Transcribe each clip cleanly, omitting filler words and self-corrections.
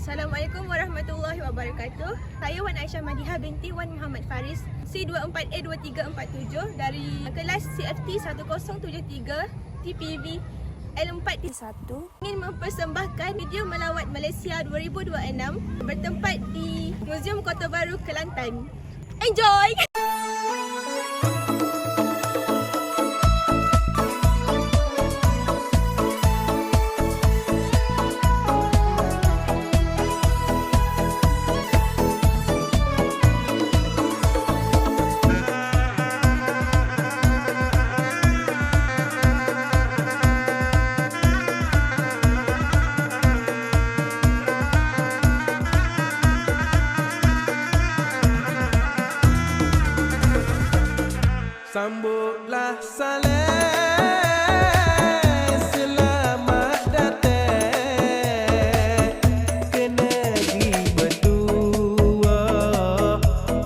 Assalamualaikum warahmatullahi wabarakatuh. Saya Wan Aisyah Madiha binti Wan Muhammad Faris, C24A2347 dari kelas CFT 1073 TPV L4T1. Ingin mempersembahkan video melawat Malaysia 2026 bertempat di Muzium Kota Baru, Kelantan. Enjoy! Sambutlah saleh, selamat datang ke negeri berdua,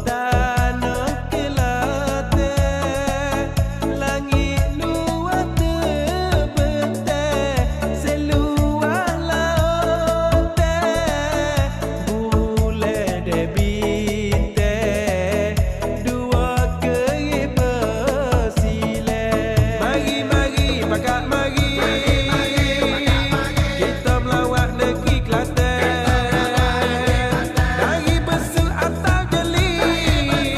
tanah Kelantan, langit luar terbentang, seluar lautan, bulan dan bintang, dua keri Pakat mari, kita melawat negeri Kelantan. Dari Besut atau Jeli,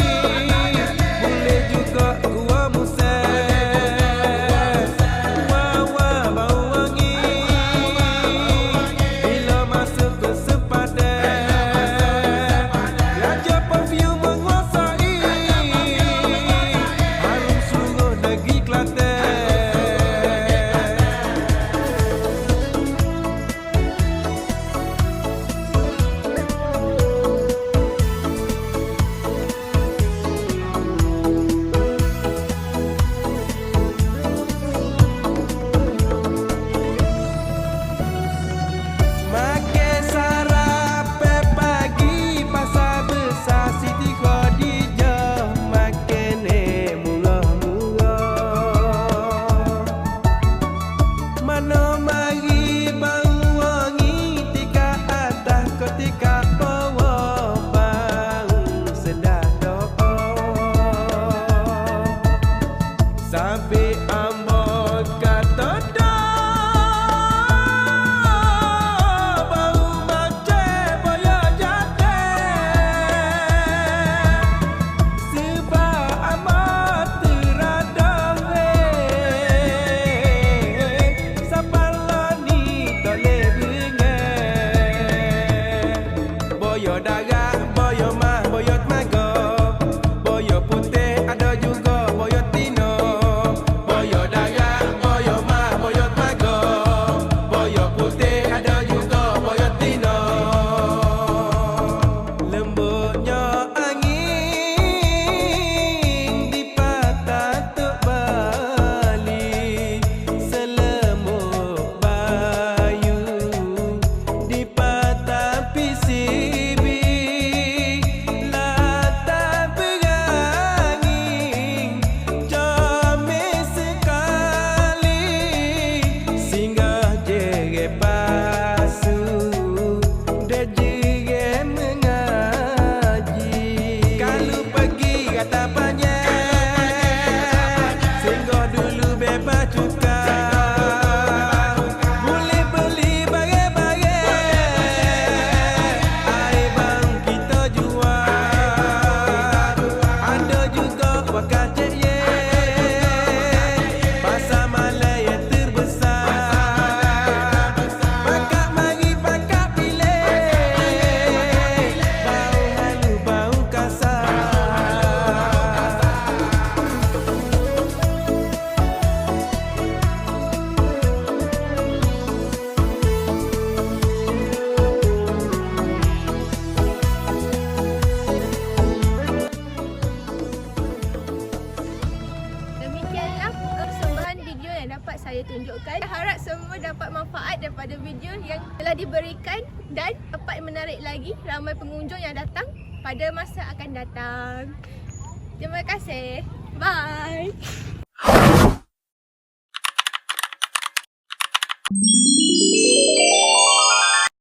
boleh juga Gua Musa. Wah-wah bau wangi, bila masuk ke sepadan. Raja perfume menguasai, harum seluruh negeri Kelantan. Sampai ambon kata dah, bau macam boya jatuh, sebab amat teradang sapala ni toleh bengang. Boya darah, boya mah, boya temaga, boya putih ada juga boya tino. Saya tunjukkan. Harap semua dapat manfaat daripada video yang telah diberikan dan dapat menarik lagi ramai pengunjung yang datang pada masa akan datang. Terima kasih. Bye.